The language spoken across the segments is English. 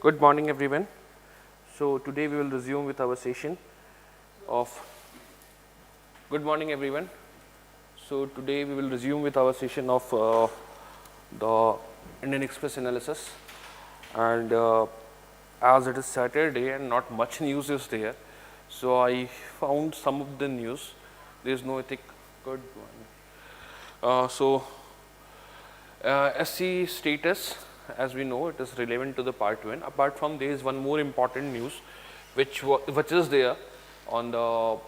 Good morning, everyone. So today we will resume with our session of. Good morning, everyone. So today we will resume with our session of the Indian Express analysis, and as it is Saturday and not much news is there, so I found some of the news. There is no ethic. Good morning. SC status, as we know, it is relevant to the part 1. Apart from there is one more important news which is there on the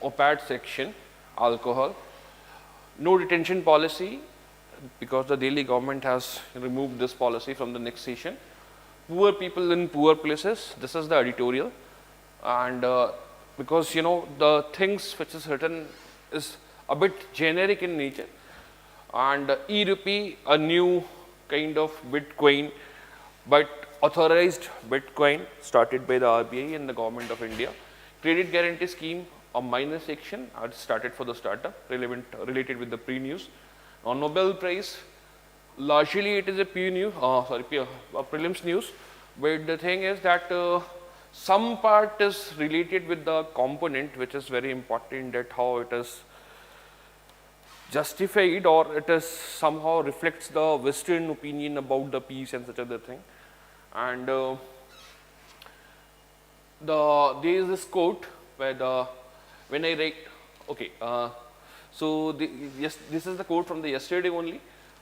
OPAT section, alcohol. No detention policy, because the Delhi government has removed this policy from the next session. Poor people in poor places, this is the editorial, and because the things which is written is a bit generic in nature, and E-Rupee, a new kind of Bitcoin, but authorized Bitcoin started by the RBI and the government of India. Credit guarantee scheme, a minor section started for the startup, related with the pre-news. On Nobel Prize, largely it is a prelims news, but the thing is that some part is related with the component, which is very important, that how it is justified or it is somehow reflects the Western opinion about the peace and such other thing. And there is this quote where when I write, okay, yes, this is the quote from the yesterday only.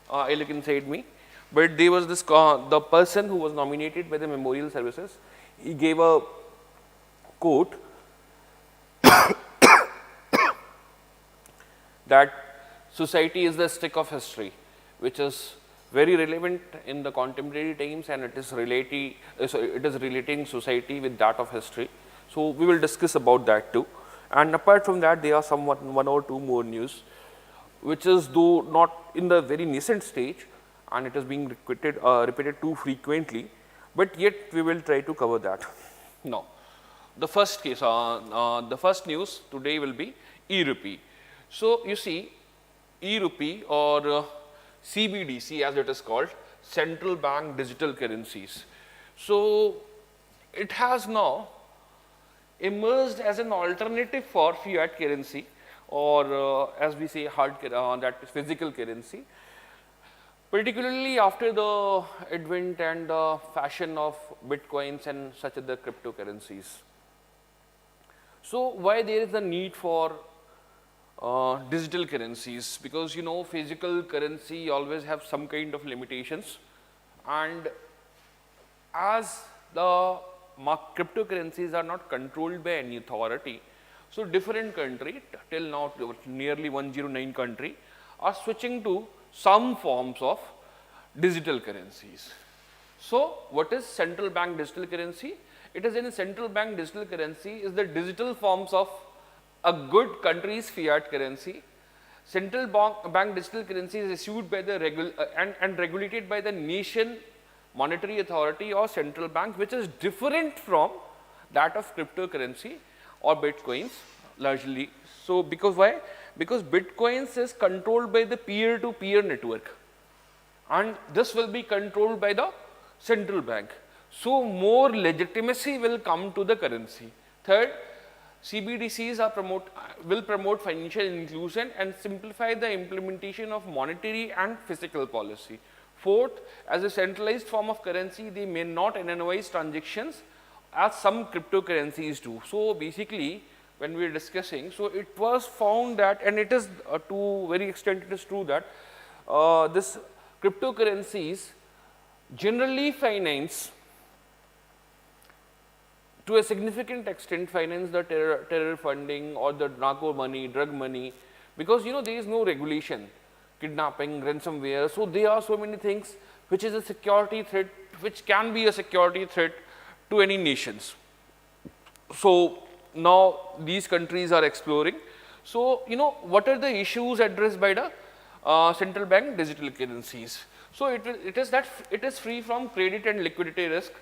I look inside me, but there was this the person who was nominated by the memorial services. He gave a quote that society is the stick of history, which is very relevant in the contemporary times, and it is relating society with that of history. So we will discuss about that too. And apart from that, there are one or two more news, which is though not in the very nascent stage, and it is being repeated too frequently, but yet we will try to cover that. Now, the first case, the first news today will be E-Rupee. So you see, E-Rupee or CBDC, as it is called, central bank digital currencies. So it has now emerged as an alternative for fiat currency, or as we say that is physical currency, particularly after the advent and the fashion of bitcoins and such other cryptocurrencies. So why there is a need for digital currencies? Because physical currency always have some kind of limitations, and as the cryptocurrencies are not controlled by any authority, so different countries, till now nearly 109 countries, are switching to some forms of digital currencies. So what is central bank digital currency? It is in central bank digital currency is the digital forms of a good country's fiat currency. Central bank digital currency is issued by the and regulated by the nation monetary authority or central bank, which is different from that of cryptocurrency or bitcoins largely. So because why? Because bitcoins is controlled by the peer-to-peer network, and this will be controlled by the central bank. So more legitimacy will come to the currency. Third, CBDCs will promote financial inclusion and simplify the implementation of monetary and fiscal policy. Fourth, as a centralized form of currency, they may not anonymize transactions as some cryptocurrencies do. So basically, when we are discussing, so it was found that, and it is to very extent it is true that this cryptocurrencies generally finance, to a significant extent, finance the terror funding or the narco money, drug money, because there is no regulation, kidnapping, ransomware. So there are so many things which is a security threat, which can be a security threat to any nations. So now these countries are exploring. So what are the issues addressed by the central bank digital currencies? So it is free from credit and liquidity risk.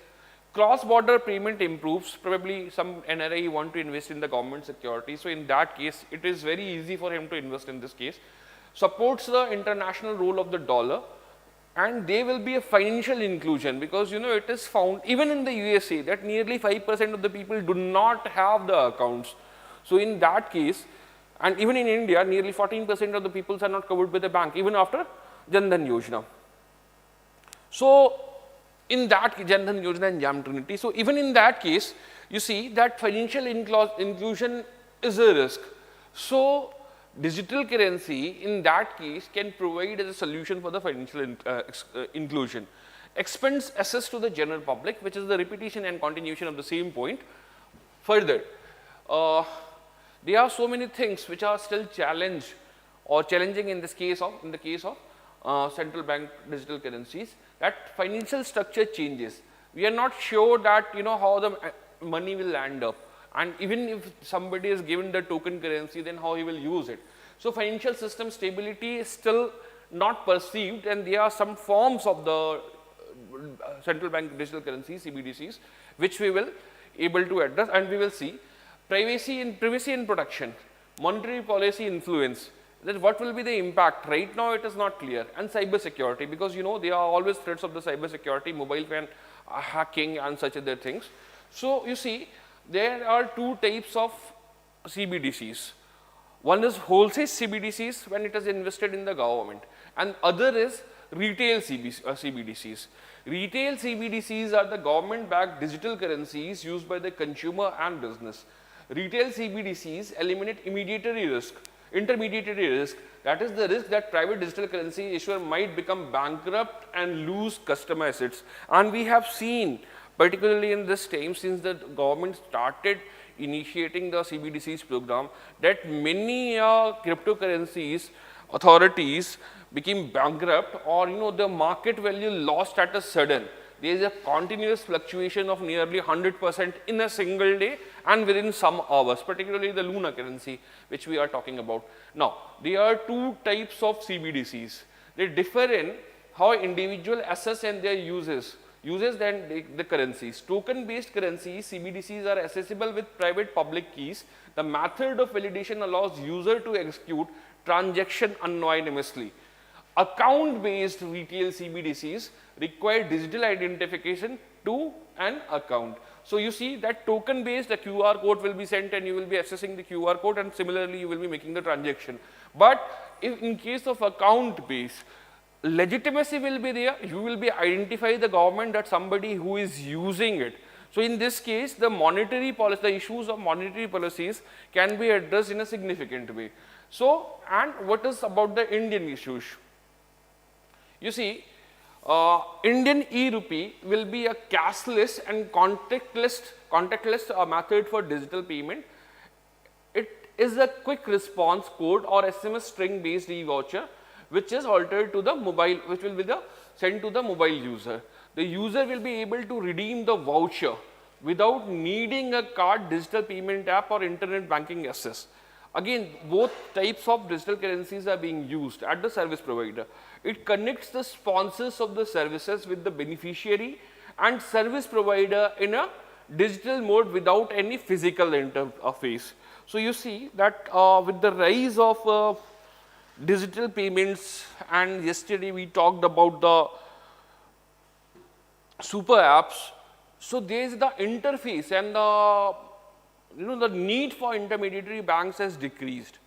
Cross-border payment improves. Probably some NRI want to invest in the government security. So in that case, it is very easy for him to invest in this case. Supports the international role of the dollar. and they will be a financial inclusion, because you know it is found even in the USA that nearly 5% of the people do not have the accounts. So in that case, and even in India, nearly 14% of the people are not covered by the bank even after Jan Dhan Yojana. So in that Jan Dhan Yojana and Jam Trinity, so even in that case, you see that financial inclusion is a risk. So digital currency in that case can provide as a solution for the financial inclusion. Expense access to the general public, which is the repetition and continuation of the same point. Further, there are so many things which are still challenging in the case of central bank digital currencies, that financial structure changes. We are not sure that how the money will land up, and even if somebody is given the token currency, then how he will use it. So financial system stability is still not perceived, and there are some forms of the central bank digital currencies, CBDCs, which we will able to address, and we will see privacy and protection, monetary policy influence. Then what will be the impact? Right now it is not clear. And cyber security, because there are always threats of the cyber security, mobile phone hacking and such other things. So you see, there are two types of CBDCs. One is wholesale CBDCs when it is invested in the government, and other is retail CBDCs. Retail CBDCs are the government-backed digital currencies used by the consumer and business. Retail CBDCs eliminate intermediary risk, that is the risk that private digital currency issuer might become bankrupt and lose customer assets. And we have seen, particularly in this time since the government started initiating the CBDCs program, that many cryptocurrencies authorities became bankrupt, or the market value lost at a sudden. There is a continuous fluctuation of nearly 100% in a single day and within some hours, particularly the Luna currency which we are talking about. Now, there are two types of CBDCs. They differ in how individual assess and their uses than the currencies. Token based currencies, CBDCs, are accessible with private public keys. The method of validation allows user to execute transaction anonymously. Account based retail CBDCs require digital identification to an account. So you see that token based, the QR code will be sent and you will be accessing the QR code, and similarly you will be making the transaction. But if in case of account based, legitimacy will be there, you will be identify the government that somebody who is using it. So in this case, the monetary policy, the issues of monetary policies can be addressed in a significant way. So, and what is about the Indian issues? You see, Indian E-Rupee will be a cashless and contactless method for digital payment. It is a quick response code or SMS string based e-voucher which is altered to the mobile, which will be sent to the mobile user. The user will be able to redeem the voucher without needing a card, digital payment app or internet banking access. Again, both types of digital currencies are being used at the service provider. It connects the sponsors of the services with the beneficiary and service provider in a digital mode without any physical interface. So you see that with the rise of digital payments, and yesterday we talked about the super apps, so there is the interface, and the need for intermediary banks has decreased.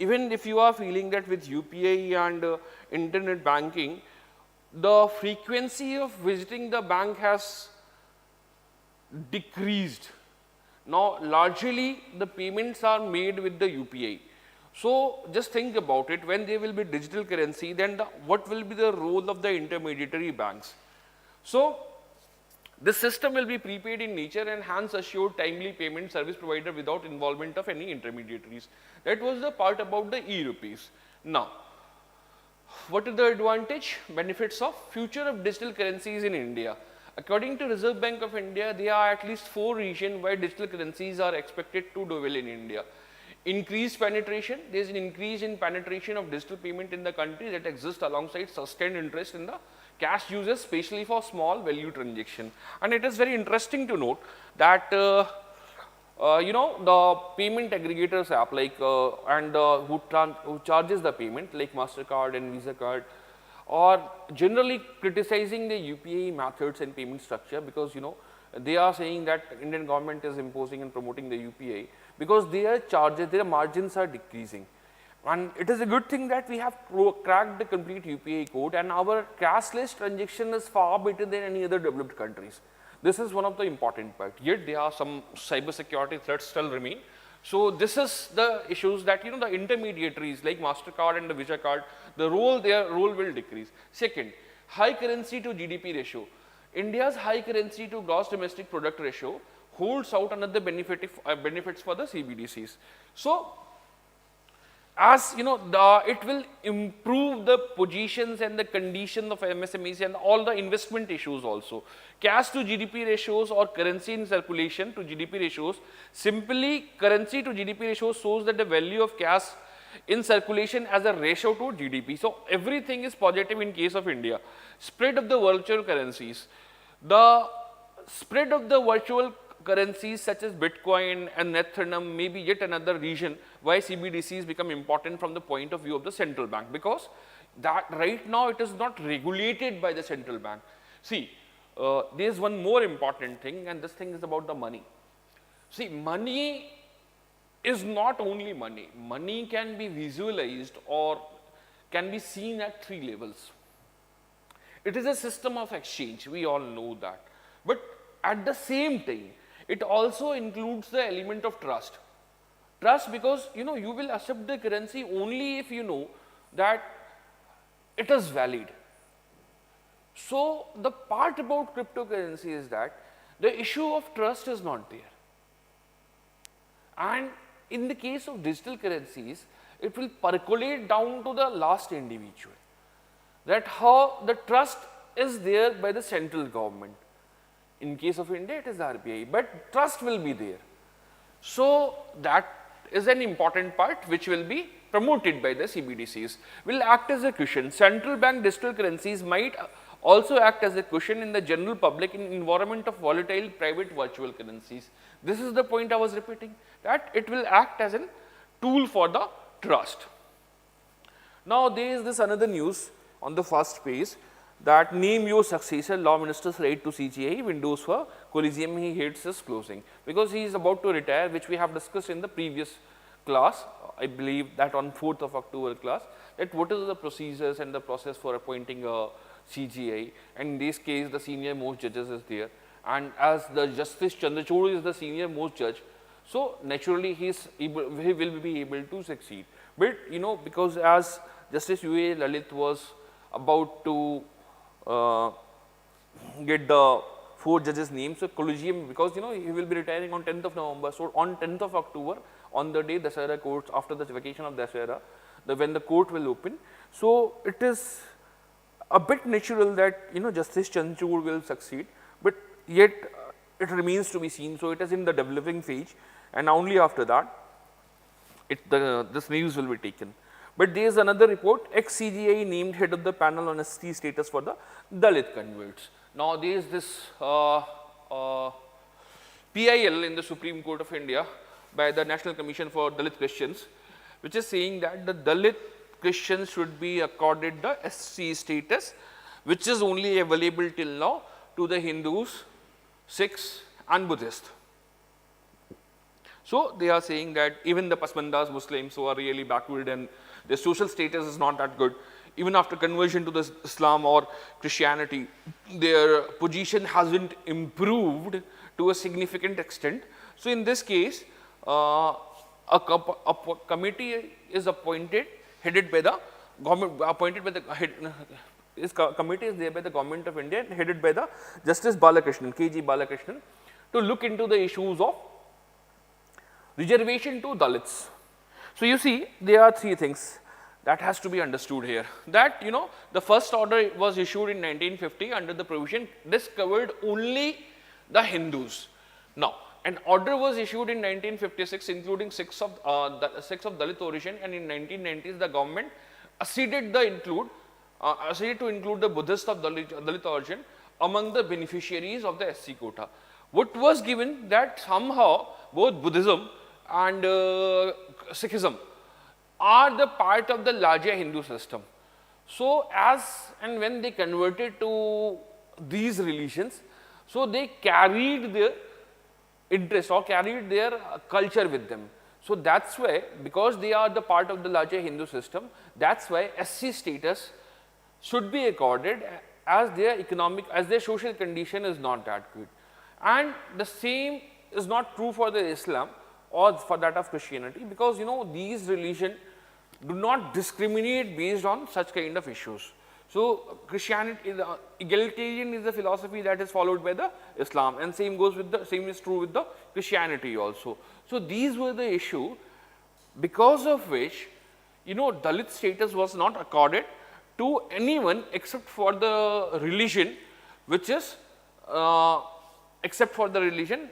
Even if you are feeling that with UPI and internet banking, the frequency of visiting the bank has decreased. Now, largely the payments are made with the UPI. So, just think about it, when there will be digital currency, then what will be the role of the intermediary banks? So, this system will be prepaid in nature and hence assure timely payment service provider without involvement of any intermediaries. That was the part about the E-Rupees. Now, what is the advantage, benefits of future of digital currencies in India? According to Reserve Bank of India, there are at least 4 reasons why digital currencies are expected to do well in India. Increased penetration, there is an increase in penetration of digital payment in the country that exists alongside sustained interest in the cash users, especially for small value transaction. And it is very interesting to note that the payment aggregators app who charges the payment like MasterCard and Visa card are generally criticizing the UPI methods and payment structure, because they are saying that Indian government is imposing and promoting the UPI because their charges, their margins are decreasing. And it is a good thing that we have cracked the complete UPI code, and our cashless transaction is far better than any other developed countries. This is one of the important parts. Yet there are some cyber security threats still remain. So this is the issues that the intermediaries like MasterCard and the Visa card, their role will decrease. Second, high currency to GDP ratio. India's high currency to gross domestic product ratio holds out another benefits for the CBDCs. So as it will improve the positions and the condition of MSMEs and all the investment issues also. Cash to GDP ratios or currency in circulation to GDP ratios, simply currency to GDP ratio shows that the value of cash in circulation as a ratio to GDP. So everything is positive in case of India. Spread of the virtual currencies. The spread of the virtual currencies such as Bitcoin and Ethereum may be yet another reason why CBDCs become important from the point of view of the central bank, because that right now it is not regulated by the central bank. See, there is one more important thing, and this thing is about the money. See, money is not only money. Money can be visualized or can be seen at three levels. It is a system of exchange, we all know that. But at the same time, it also includes the element of trust. Trust, because you will accept the currency only if you know that it is valid. So the part about cryptocurrency is that the issue of trust is not there. And in the case of digital currencies, it will percolate down to the last individual, that how the trust is there by the central government. In case of India, it is RBI, but trust will be there. So that is an important part which will be promoted by the CBDCs, will act as a cushion. Central bank digital currencies might also act as a cushion in the general public in environment of volatile private virtual currencies. This is the point I was repeating, that it will act as a tool for the trust. Now there is this another news on the first page, that name your successor, Law Minister's right to CGI, windows for Coliseum he hates is closing, because he is about to retire, which we have discussed in the previous class. I believe that on 4th of October class, that what is the procedures and the process for appointing a CGI, and in this case the senior most judges is there, and as the Justice Chandrachud is the senior most judge, so naturally he will be able to succeed. But because as Justice UA Lalit was about to get the 4 judges' names, so Collegium, because he will be retiring on 10th of November, so on 10th of October, on the day Dasara courts, after the vacation of Dasara, when the court will open, so it is a bit natural that Justice Chandrachud will succeed, but yet it remains to be seen. So it is in the developing phase, and only after that this news will be taken. But there is another report, ex-CGI named head of the panel on ST status for the Dalit converts. Now there is this PIL in the Supreme Court of India by the National Commission for Dalit Christians, which is saying that the Dalit Christians should be accorded the SC status, which is only available till now to the Hindus, Sikhs and Buddhists. So they are saying that even the Pasmandas Muslims who are really backward and their social status is not that good, even after conversion to the Islam or Christianity, their position hasn't improved to a significant extent. So in this case, a committee is appointed, headed by the government, this committee is there by the government of India, headed by the Justice Balakrishnan, KG Balakrishnan, to look into the issues of reservation to Dalits. So you see, there are 3 things that has to be understood here, that the first order was issued in 1950 under the provision this covered only the Hindus. Now an order was issued in 1956 including Sikhs of Dalit origin, and in 1990s the government acceded to include the Buddhists of Dalit origin among the beneficiaries of the SC quota. What was given, that somehow both Buddhism and Sikhism are the part of the larger Hindu system. So as and when they converted to these religions, so they carried their interest or carried their culture with them. So that's why, because they are the part of the larger Hindu system, that's why SC status should be accorded as their economic, as their social condition is not that good. And the same is not true for the Islam or for that of Christianity, because these religions do not discriminate based on such kind of issues. So Christianity, egalitarian is the philosophy that is followed by the Islam, and same is true with the Christianity also. So these were the issue because of which Dalit status was not accorded to anyone except for the religion, which is except for the religion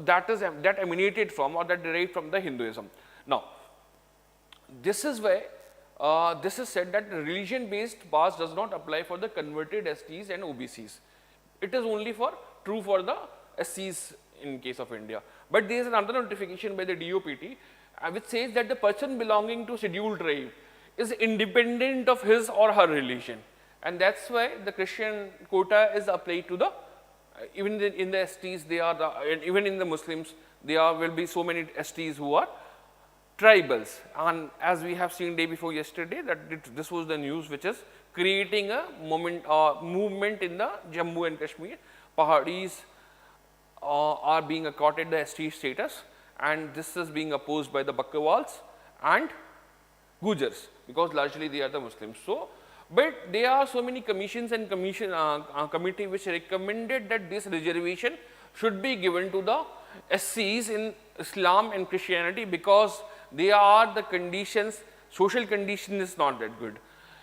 that emanated from or that derived from the Hinduism. Now, this is why this is said that religion-based pass does not apply for the converted STs and OBCs. It is only true for the SCs in case of India. But there is another notification by the DOPT which says that the person belonging to scheduled tribe is independent of his or her religion, and that's why the Christian quota is applied to the even in the STs they are and even in the Muslims there will be so many STs who are tribals. And as we have seen day before yesterday, that this was the news which is creating a movement in the Jammu and Kashmir. Pahadis are being accorded the ST status, and this is being opposed by the Bakkawals and Gujars, because largely they are the Muslims. So, but there are so many commissions and committee which recommended that this reservation should be given to the SCs in Islam and Christianity, because they are the conditions, social condition is not that good.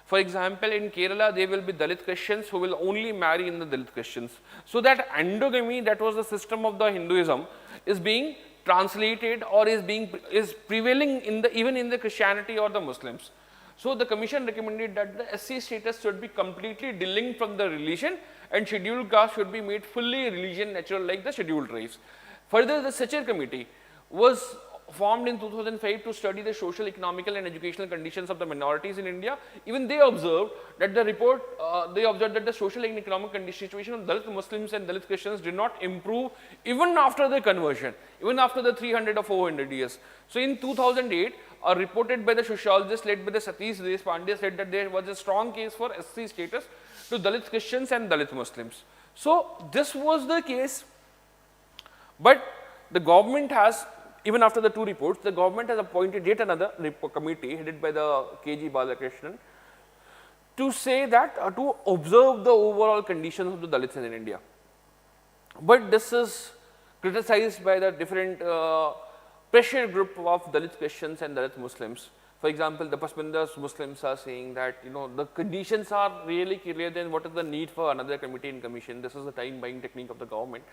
For example, in Kerala, there will be Dalit Christians who will only marry in the Dalit Christians. So that endogamy, that was the system of the Hinduism, is being translated or is prevailing in the even in the Christianity or the Muslims. So the commission recommended that the SC status should be completely delinked from the religion, and scheduled caste should be made fully religion natural like the scheduled tribes. Further, the Sachar committee was formed in 2005 to study the social, economical and educational conditions of the minorities in India. Even they observed that the social and economic situation of Dalit Muslims and Dalit Christians did not improve even after the conversion, even after the 300 or 400 years. So in 2008, a reported by the sociologist led by the Satish Deshpande said that there was a strong case for SC status to Dalit Christians and Dalit Muslims. So this was the case, but the government has, even after the two reports, the government has appointed yet another committee headed by the KG Balakrishnan to say that to observe the overall conditions of the Dalits in India. But this is criticized by the different pressure group of Dalit Christians and Dalit Muslims. For example, the Pasmindas Muslims are saying that the conditions are really clear, then what is the need for another committee and commission? This is the time buying technique of the government.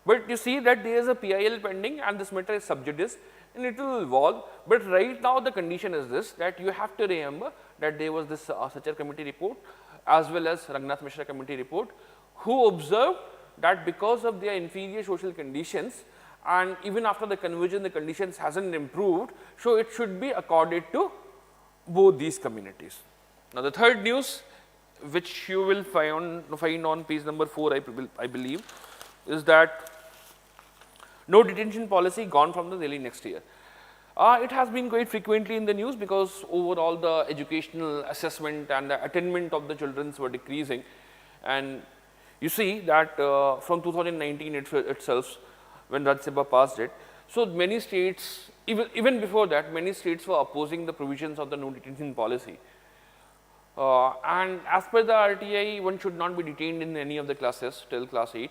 But you see that there is a PIL pending and this matter is sub judice and it will evolve. But right now the condition is this, that you have to remember that there was this Sachar committee report as well as Rangnath Mishra committee report, who observed that because of their inferior social conditions and even after the conversion the conditions hasn't improved, so it should be accorded to both these communities. Now the third news which you will find on page number 4 I believe, is that no detention policy gone from the Delhi next year. It has been quite frequently in the news because overall the educational assessment and the attainment of the children were decreasing, and you see that from 2019 itself when Rajya Sabha passed it, so many states, even before that, many states were opposing the provisions of the no detention policy. And as per the RTI, one should not be detained in any of the classes till class 8.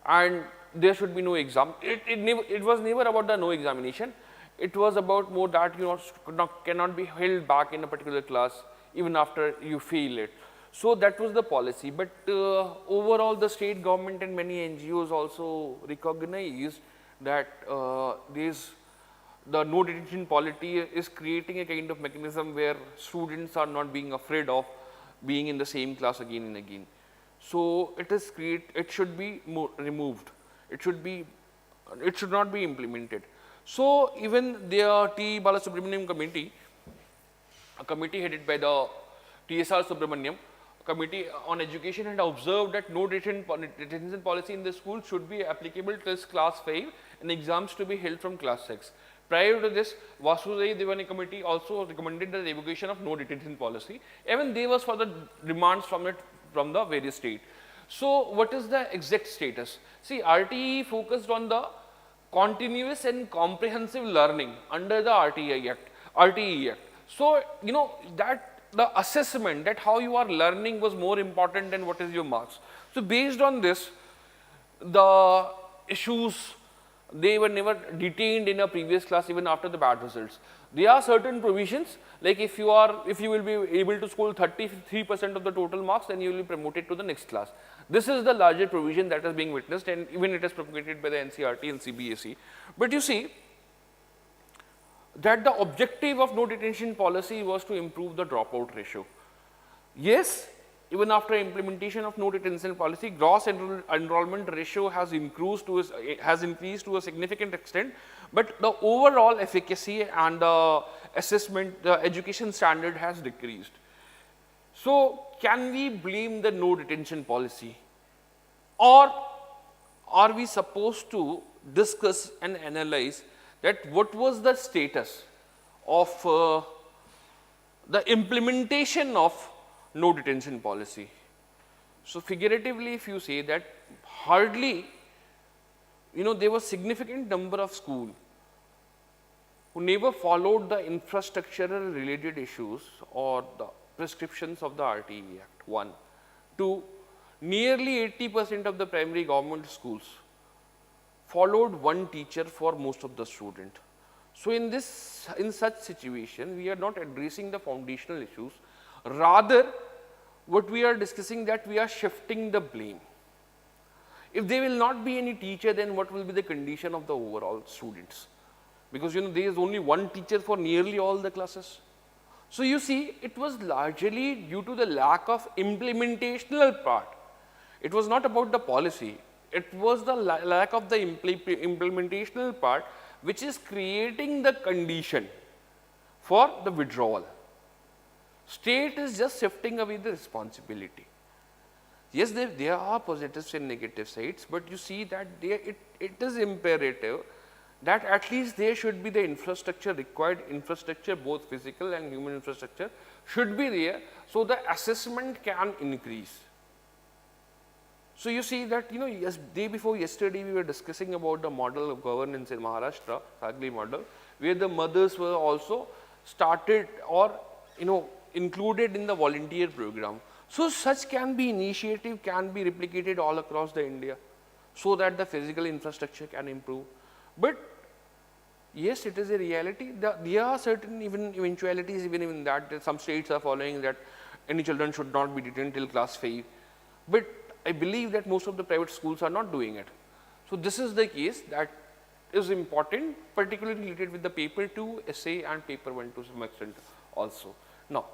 And there should be no exam. It was never about the no examination. It was about more that cannot be held back in a particular class even after you fail it. So that was the policy. But overall, the state government and many NGOs also recognized that the no detention policy is creating a kind of mechanism where students are not being afraid of being in the same class again and again. So it should be removed. It should not be implemented. So even the T. Balasubramanian committee, a committee headed by the TSR Subramaniam Committee on Education had observed that no detention policy in the school should be applicable till class 5 and exams to be held from class 6. Prior to this, Vasudhai Devani Committee also recommended the revocation of no detention policy. Even they was for the demands from the various states. So, what is the exact status? See, RTE focused on the continuous and comprehensive learning under the RTE Act. So, you know that the assessment that how you are learning was more important than what is your marks. So, based on this, the issues, they were never detained in a previous class even after the bad results. There are certain provisions, like if you will be able to score 33% of the total marks, then you will be promoted to the next class. This is the larger provision that is being witnessed, and even it is propagated by the NCERT and CBSE. But you see that the objective of no detention policy was to improve the dropout ratio. Yes, even after implementation of no detention policy, gross enrollment ratio has increased to a significant extent, but the overall efficacy and the assessment, the education standard has decreased. So, can we blame the no detention policy, or are we supposed to discuss and analyze that what was the status of the implementation of no detention policy? So, figuratively, if you say that hardly, you know, there was significant number of schools who never followed the infrastructural related issues or the prescriptions of the RTE Act. 1. 2. Nearly 80% of the primary government schools followed one teacher for most of the student. So, in such situation, we are not addressing the foundational issues. Rather, what we are discussing, that we are shifting the blame. If there will not be any teacher, then what will be the condition of the overall students? Because you know there is only one teacher for nearly all the classes. So, you see, it was largely due to the lack of implementational part. It was not about the policy. It was the lack of the implementational part which is creating the condition for the withdrawal. State is just shifting away the responsibility. Yes, there are positives and negative sides, but you see that it is imperative that at least there should be the infrastructure, required infrastructure, both physical and human infrastructure should be there, so the assessment can increase. So, you see that, you know, day before yesterday we were discussing about the model of governance in Maharashtra, Sagli model, where the mothers were also started or, you know, included in the volunteer program. So, such initiative can be replicated all across the India, so that the physical infrastructure can improve. But yes, it is a reality. There are certain eventualities even in that some states are following that any children should not be detained till class 5. But I believe that most of the private schools are not doing it. So, this is the case that is important, particularly related with the paper 2 essay and paper 1 to some extent also. Now,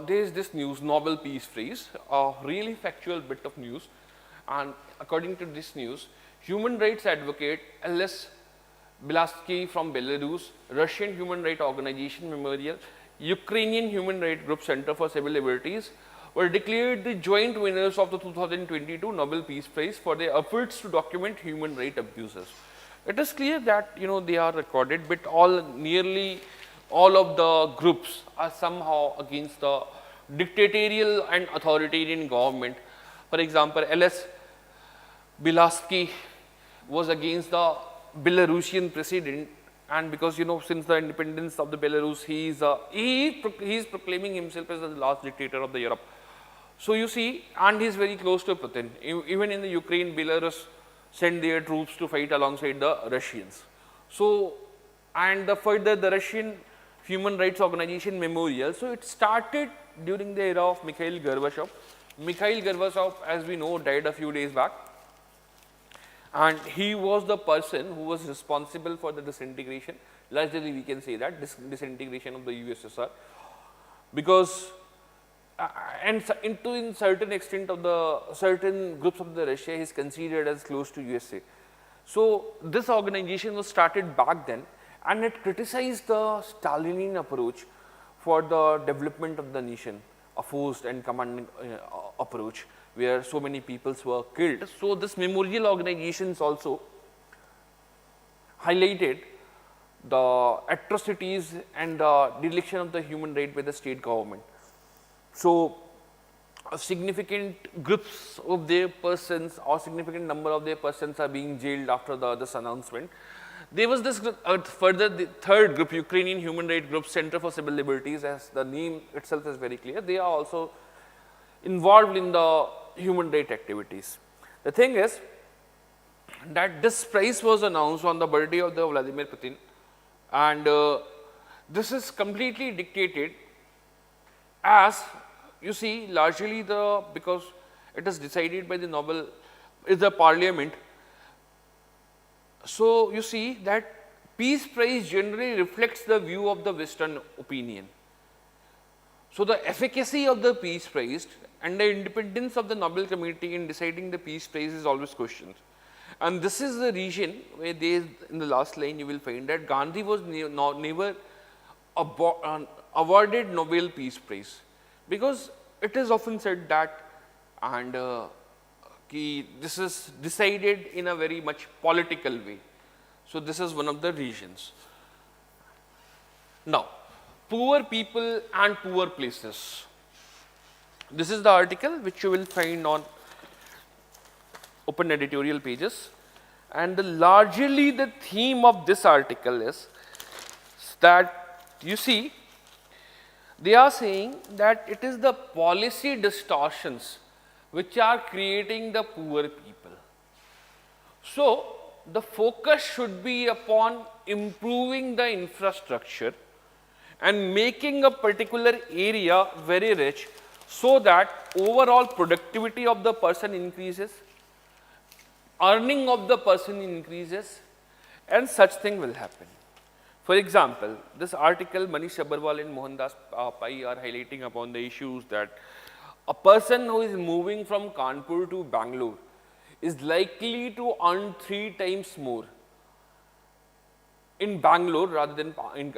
there is this news, Nobel Peace Prize, a really factual bit of news, and according to this news, human rights advocate L.S. Bielsky from Belarus, Russian Human Rights Organization Memorial, Ukrainian Human Rights Group Center for Civil Liberties were declared the joint winners of the 2022 Nobel Peace Prize for their efforts to document human rights abuses. It is clear that, you know, they are recorded, but nearly all of the groups are somehow against the dictatorial and authoritarian government. For example, L.S. Bielsky was against the Belarusian president, and because, you know, since the independence of the Belarus, he is proclaiming himself as the last dictator of the Europe. So, you see, and he is very close to Putin. Even in the Ukraine, Belarus sent their troops to fight alongside the Russians. So, and further the Russian Human Rights Organization Memorial. So, it started during the era of Mikhail Gorbachev. Mikhail Gorbachev, as we know, died a few days back, and he was the person who was responsible for the disintegration, largely we can say that, disintegration of the USSR, because and in certain extent of the certain groups of the Russia, he is considered as close to USA. So, this organization was started back then, and it criticized the Stalinian approach for the development of the nation, a forced and commanding approach where so many peoples were killed. So, this memorial organizations also highlighted the atrocities and the dereliction of the human right by the state government. So, a significant groups of their persons or significant number of their persons are being jailed after this announcement. There was this further the third group, Ukrainian Human Rights Group Center for Civil Liberties, as the name itself is very clear. They are also involved in the human rights activities. The thing is that this prize was announced on the birthday of the Vladimir Putin, and this is completely dictated as you see largely because it is decided by the Nobel is the parliament. So, you see that peace prize generally reflects the view of the Western opinion. So, the efficacy of the peace prize and the independence of the Nobel committee in deciding the peace prize is always questioned. And this is the region where in the last line you will find that Gandhi was never awarded Nobel Peace Prize, because it is often said that and this is decided in a very much political way. So, this is one of the reasons. Now, poor people and poor places. This is the article which you will find on open editorial pages, and largely the theme of this article is that you see they are saying that it is the policy distortions which are creating the poor people. So, the focus should be upon improving the infrastructure and making a particular area very rich, so that overall productivity of the person increases, earning of the person increases, and such thing will happen. For example, this article Manish Sabharwal and Mohandas Pai are highlighting upon the issues that a person who is moving from Kanpur to Bangalore is likely to earn 3 times more in Bangalore rather than in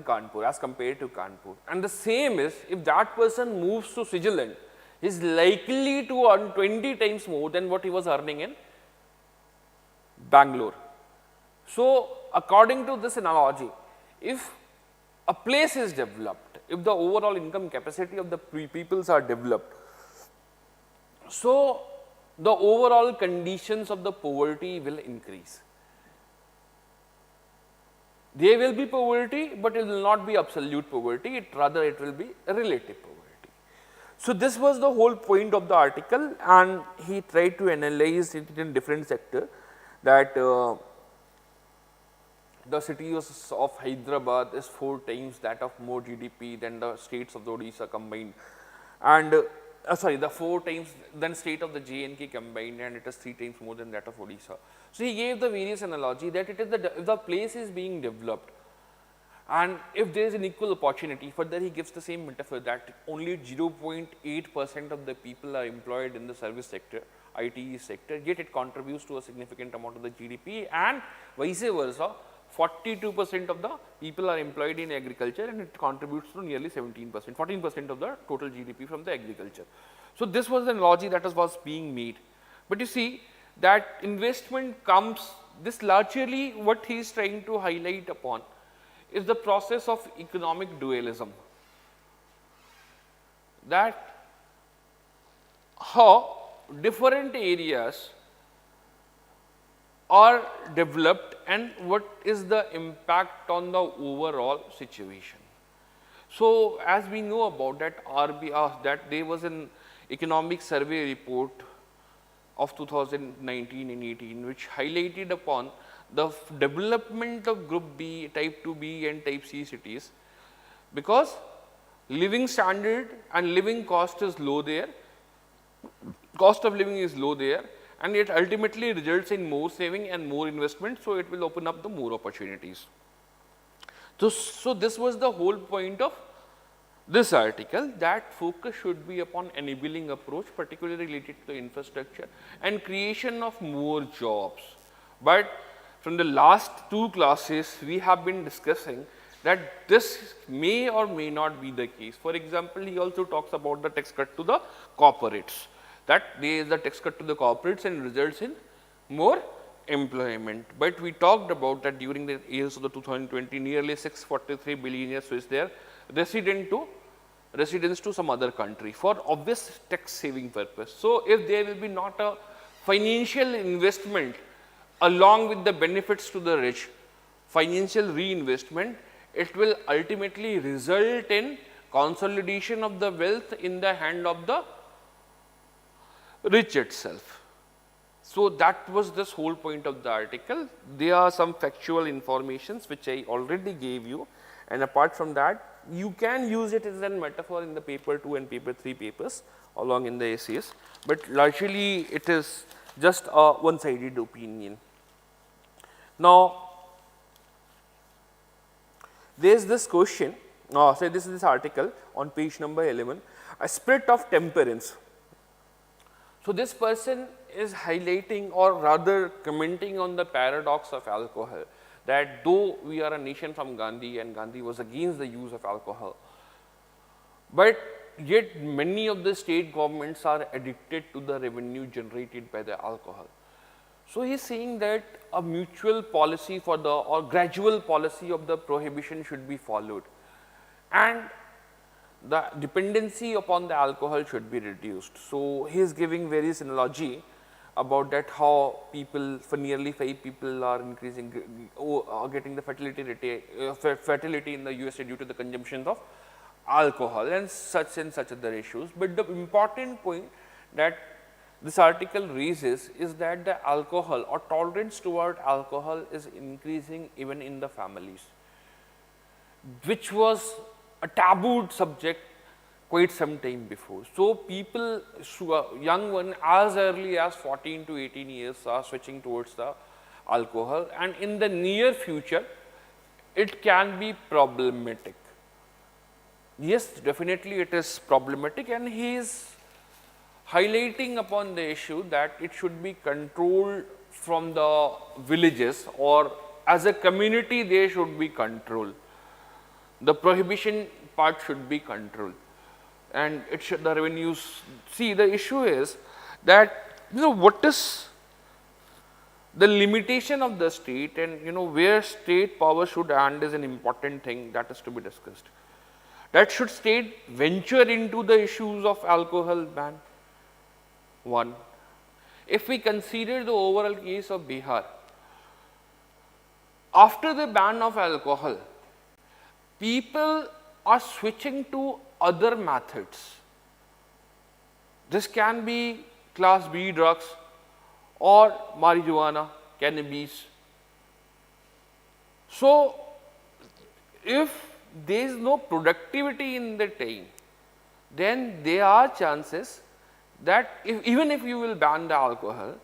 Kanpur as compared to Kanpur. And the same is, if that person moves to Switzerland, he is likely to earn 20 times more than what he was earning in Bangalore. So, according to this analogy, if a place is developed, if the overall income capacity of the peoples are developed, so the overall conditions of the poverty will increase. There will be poverty, but it will not be absolute poverty, rather it will be a relative poverty. So, this was the whole point of the article, and he tried to analyze it in different sectors, that the city of Hyderabad is 4 times that of more GDP than the states of the Odisha combined, and the 4 times than state of the J&K combined, and it is 3 times more than that of Odisha. So, he gave the various analogy that it is if the place is being developed and if there is an equal opportunity. Further, he gives the same metaphor that only 0.8% of the people are employed in the service sector, IT sector, yet it contributes to a significant amount of the GDP, and vice versa, 42% of the people are employed in agriculture and it contributes to nearly 17%, 14% of the total GDP from the agriculture. So, this was the analogy that was being made. But you see that investment comes, this largely what he is trying to highlight upon is the process of economic dualism, that how different areas are developed and what is the impact on the overall situation. So, as we know about that that there was an economic survey report of 2019 and 18 which highlighted upon the development of group B, type 2B and type C cities, because living standard and living cost is low there, cost of living is low there, and it ultimately results in more saving and more investment. So, it will open up the more opportunities. So, this was the whole point of this article, that focus should be upon enabling approach, particularly related to the infrastructure and creation of more jobs. But from the last 2 classes, we have been discussing that this may or may not be the case. For example, he also talks about the tax cut to the corporates, that there is a tax cut to the corporates and results in more employment. But we talked about that during the years of the 2020, nearly 643 billionaires switched their residence to some other country for obvious tax saving purpose. So, if there will be not a financial investment along with the benefits to the rich, financial reinvestment, it will ultimately result in consolidation of the wealth in the hand of the rich itself. So, that was this whole point of the article. There are some factual informations which I already gave you, and apart from that, you can use it as a metaphor in the paper 2 and paper 3 papers along in the essays, but largely it is just a one-sided opinion. Now, there is this question, so this is this article on page number 11, a spirit of temperance. So, this person is highlighting or rather commenting on the paradox of alcohol, that though we are a nation from Gandhi and Gandhi was against the use of alcohol, but yet many of the state governments are addicted to the revenue generated by the alcohol. So, he is saying that a mutual policy for the or gradual policy of the prohibition should be followed, and the dependency upon the alcohol should be reduced. So, he is giving various analogy about that how people, for nearly 5 people are increasing, getting the fertility in the USA due to the consumption of alcohol and such other issues. But the important point that this article raises is that the alcohol or tolerance toward alcohol is increasing even in the families, which was a tabooed subject quite some time before. So, people, young one as early as 14 to 18 years are switching towards the alcohol, and in the near future it can be problematic. Yes, definitely it is problematic, and he is highlighting upon the issue that it should be controlled from the villages, or as a community they should be controlled. The prohibition part should be controlled, and it should, the revenues, see the issue is that what is the limitation of the state, and where state power should end is an important thing that is to be discussed. That should state venture into the issues of alcohol ban? One, if we consider the overall case of Bihar, after the ban of alcohol, people are switching to other methods. This can be class B drugs or marijuana, cannabis. So, if there is no productivity in the time, then there are chances that even if you will ban the alcohol,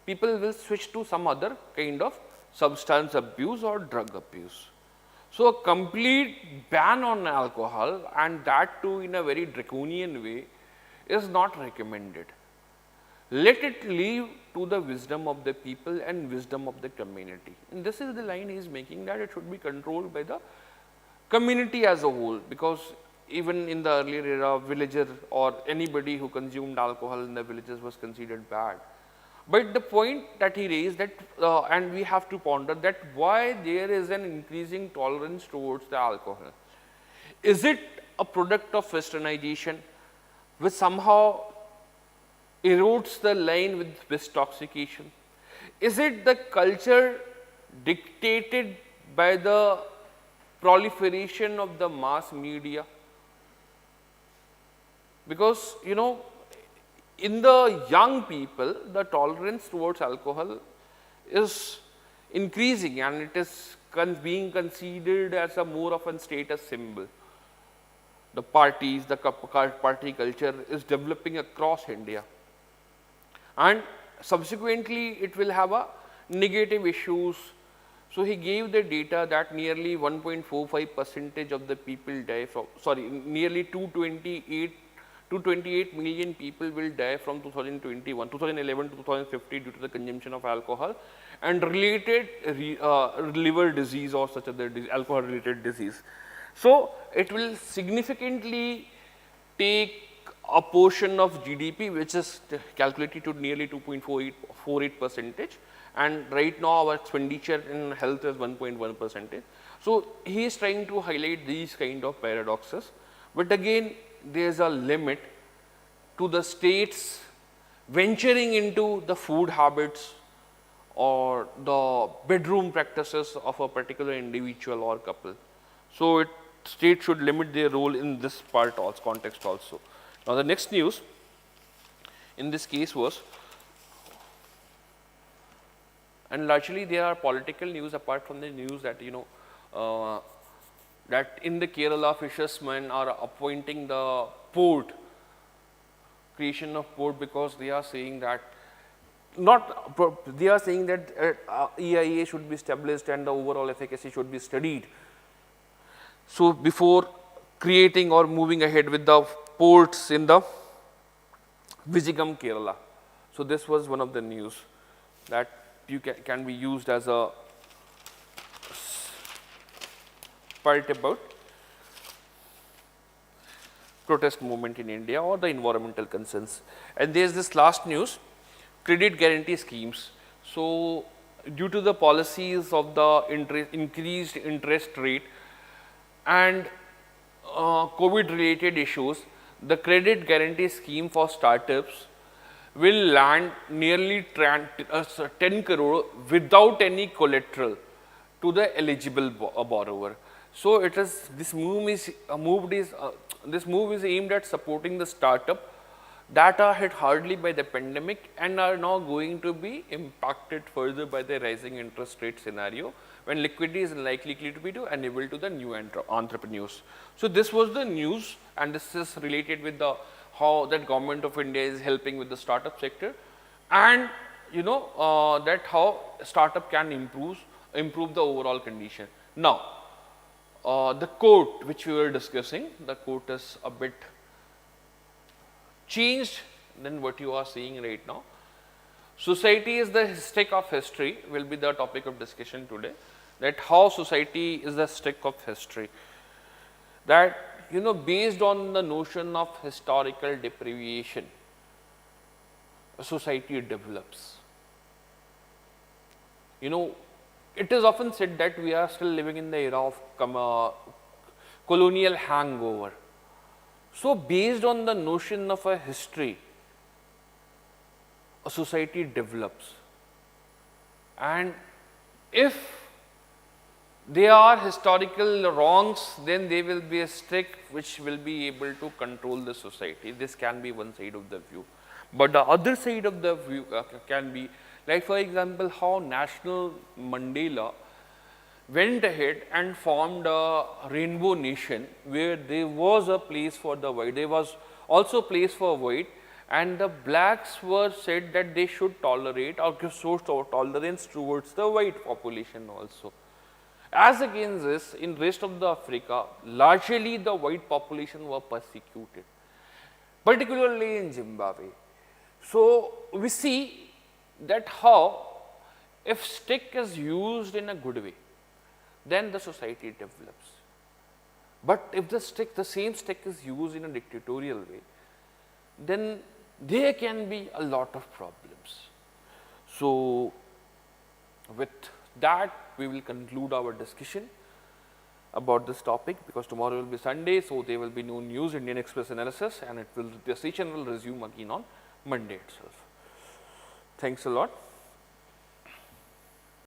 people will switch to some other kind of substance abuse or drug abuse. So, a complete ban on alcohol, and that too in a very draconian way, is not recommended. Let it leave to the wisdom of the people and wisdom of the community. And this is the line he is making, that it should be controlled by the community as a whole, because even in the earlier era, villager or anybody who consumed alcohol in the villages was considered bad. But the point that he raised, that and we have to ponder that why there is an increasing tolerance towards the alcohol. Is it a product of westernization which somehow erodes the line with intoxication? Is it the culture dictated by the proliferation of the mass media? Because in the young people, the tolerance towards alcohol is increasing, and it is being considered as a more of a status symbol. The parties, the party culture is developing across India, and subsequently it will have a negative issues. So, he gave the data that nearly 1.45% of the people die from, nearly 228 228 million people will die from 2011 to 2050 due to the consumption of alcohol and related liver disease or such other alcohol related disease. So it will significantly take a portion of GDP which is calculated to nearly 2.48%, and right now our expenditure in health is 1.1%. So he is trying to highlight these kind of paradoxes, but again there is a limit to the states venturing into the food habits or the bedroom practices of a particular individual or couple. So states should limit their role in this part also, context also. Now the next news in this case was, and largely there are political news apart from the news that that in the Kerala fishermen are appointing the port, creation of port, because they are saying that EIA should be established and the overall efficacy should be studied. So before creating or moving ahead with the ports in the Vizhigam, Kerala. So this was one of the news that can be used as a part about protest movement in India or the environmental concerns. And there is this last news, credit guarantee schemes. So due to the policies of the increased interest rate and COVID related issues, the credit guarantee scheme for startups will land nearly 10 crore without any collateral to the eligible borrower. So this move is aimed at supporting the startup that are hit hardly by the pandemic and are now going to be impacted further by the rising interest rate scenario, when liquidity is likely to be enabled to the new entrepreneurs. So this was the news, and this is related with the how that government of India is helping with the startup sector, and that how startup can improve the overall condition. Now the quote which we were discussing, the quote is a bit changed than what you are seeing right now. Society is the stick of history will be the topic of discussion today, that how society is the stick of history, that based on the notion of historical deprivation, a society develops. It is often said that we are still living in the era of colonial hangover. So based on the notion of a history, a society develops, and if there are historical wrongs, then there will be a stick which will be able to control the society. This can be one side of the view, but the other side of the view can be, like for example, how National Mandela went ahead and formed a rainbow nation where there was a place for the white, there was also place for white, and the blacks were said that they should tolerate or show tolerance towards the white population also. As against this, in rest of the Africa, largely the white population were persecuted, particularly in Zimbabwe. So we see that how if stick is used in a good way, then the society develops. But if the same stick is used in a dictatorial way, then there can be a lot of problems. So with that, we will conclude our discussion about this topic, because tomorrow will be Sunday, so there will be no news, Indian Express analysis, and the session will resume again on Monday itself. Thanks a lot.